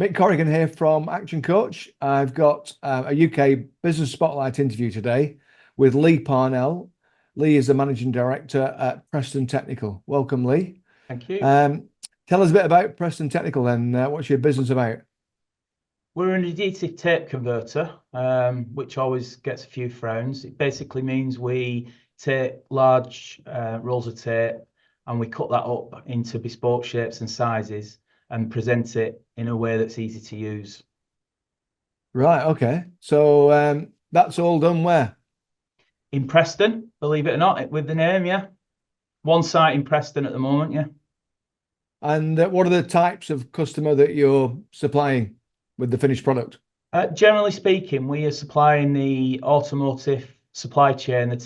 Mick Corrigan here from Action Coach. I've got a UK Business Spotlight interview today with Lee Parnell. Lee is the Managing Director at Preston Technical. Welcome, Lee. Thank you. Tell us a bit about Preston Technical and what's your business about? We're an adhesive tape converter, which always gets a few frowns. It basically means we take large rolls of tape and we cut that up into bespoke shapes and sizes and present it in a way that's easy to use. Right, okay. So that's all done where? In Preston, believe it or not, with the name, yeah. One site in Preston at the moment, yeah. And what are the types of customer that you're supplying with the finished product? Generally speaking, we are supplying the automotive supply chain, the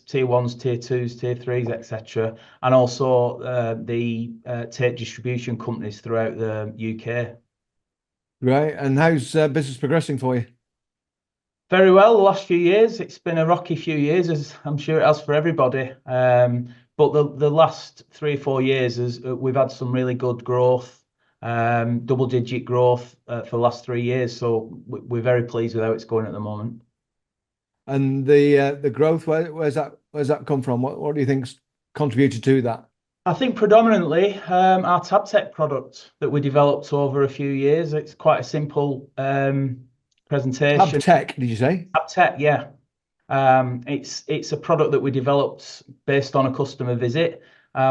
tier ones, tier twos, tier threes, etc., and also the tape distribution companies throughout the UK. Right, and how's business progressing for you? Very well, the last few years, it's been a rocky few years, as I'm sure it has for everybody. But the last 3 or 4 years, we've had some really good growth, double-digit growth for the last 3 years. So we're very pleased with how it's going at the moment. And the growth, where's that come from? What do you think's contributed to that? I think predominantly our TabTech product that we developed over a few years. It's quite a simple Tab presentation. Tech, did you say? TabTech, yeah. It's a product that we developed based on a customer visit.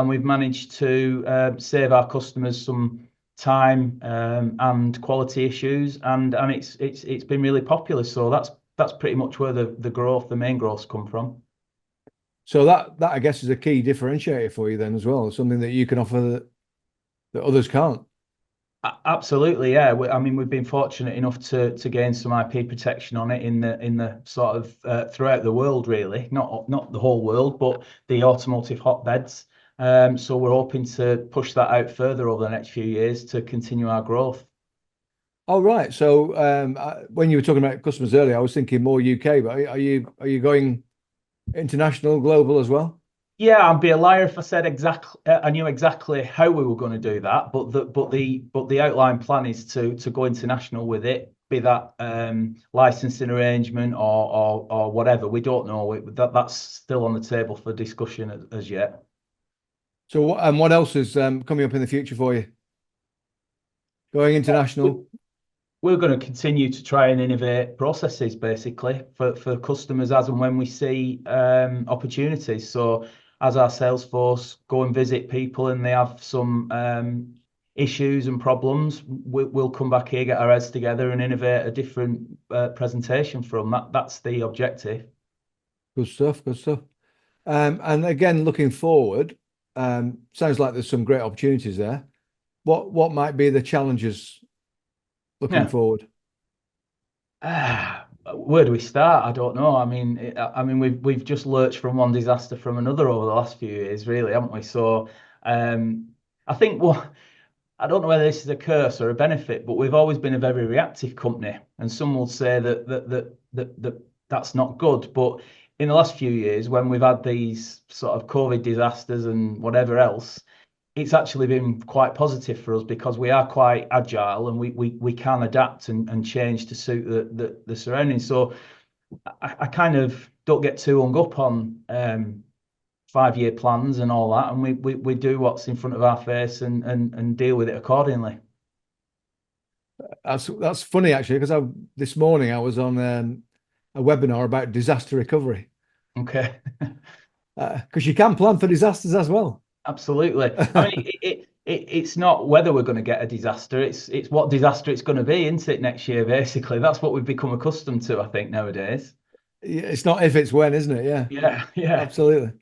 We've managed to save our customers some time and quality issues, and it's been really popular. So that's pretty much where the main growth's come from. So that I guess is a key differentiator for you then as well, something that you can offer that others can't. Absolutely, yeah. I mean, we've been fortunate enough to gain some IP protection on it in the sort of throughout the world, really, not the whole world, but the automotive hotbeds. So we're hoping to push that out further over the next few years to continue our growth. Oh, right. So when you were talking about customers earlier, I was thinking more UK, but are you going international, global as well? Yeah, I'd be a liar if I said exactly. I knew exactly how we were going to do that, but the outline plan is to go international with it, be that licensing arrangement or whatever. We don't know. That's still on the table for discussion as yet. So what else is coming up in the future for you? Going We- international? We're going to continue to try and innovate processes basically for customers as and when we see opportunities. So as our sales force go and visit people and they have some issues and problems, we'll come back here, get our heads together and innovate a different presentation from that. That's the objective. Good stuff, good stuff. And again, looking forward, sounds like there's some great opportunities there. What might be the challenges looking Yeah. forward? Where do we start? I don't know. I mean, we've just lurched from one disaster from another over the last few years, really, haven't we? So, I think I don't know whether this is a curse or a benefit, but we've always been a very reactive company, and some will say that's not good. But in the last few years, when we've had these sort of COVID disasters and whatever else, it's actually been quite positive for us because we are quite agile and we can adapt and change to suit the surroundings. So I kind of don't get too hung up on 5 year plans and all that, and we do what's in front of our face and deal with it accordingly. That's funny actually, because this morning I was on a webinar about disaster recovery. Okay. Because you can plan for disasters as well. Absolutely. I mean, it's not whether we're going to get a disaster, it's what disaster it's going to be, isn't it, next year, basically. That's what we've become accustomed to, I think, nowadays. Yeah, it's not if, it's when, isn't it? Yeah, Yeah, yeah. absolutely.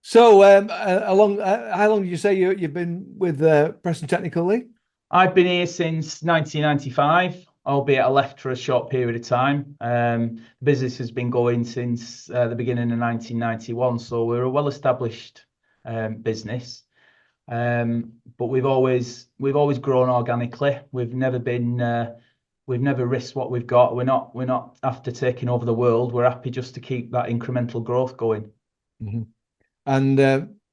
So, how long did you say you've been with Preston Technical, Lee? I've been here since 1995, albeit I left for a short period of time. The business has been going since the beginning of 1991, so we're a well-established business. But we've always grown organically. We've never risked what we've got. We're not after taking over the world. We're happy just to keep that incremental growth going. Mhm. And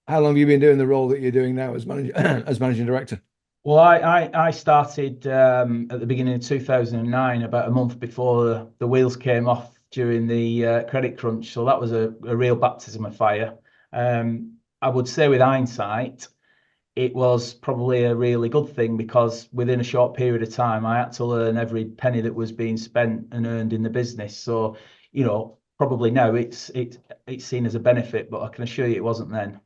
how long have you been doing the role that you're doing now as manager, as managing director? Well, I started at the beginning of 2009, about a month before the wheels came off during the credit crunch. So that was a real baptism of fire. I would say with hindsight, it was probably a really good thing because within a short period of time, I had to learn every penny that was being spent and earned in the business. So, probably now it's seen as a benefit, but I can assure you it wasn't then.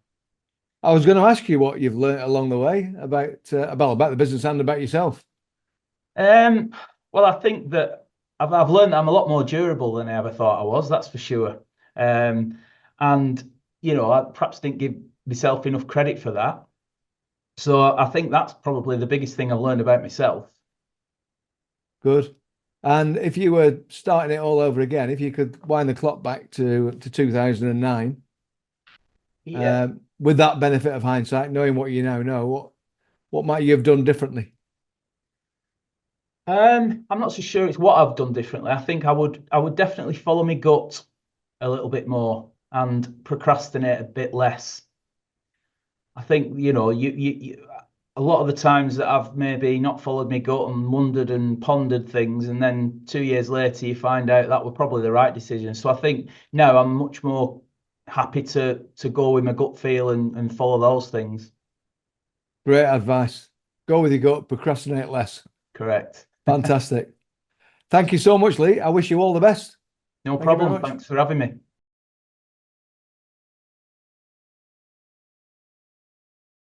I was going to ask you what you've learned along the way about the business and about yourself. Um, well, I think that I've learned that I'm a lot more durable than I ever thought I was. That's for sure. Um, and I perhaps didn't give myself enough credit for that. So I think that's probably the biggest thing I've learned about myself. Good. And if you were starting it all over again, if you could wind the clock back to 2009, Yeah. with that benefit of hindsight, knowing what you now know, what might you have done differently? I'm not so sure it's what I've done differently. I think I would definitely follow my gut a little bit more and procrastinate a bit less. I think, a lot of the times that I've maybe not followed my gut and wondered and pondered things, and then 2 years later you find out that were probably the right decision. So I think now I'm much more happy to go with my gut feel and follow those things. Great advice. Go with your gut, procrastinate less. Correct. Fantastic. Thank you so much, Lee. I wish you all the best. No Thank you very problem. much. Thanks for having me.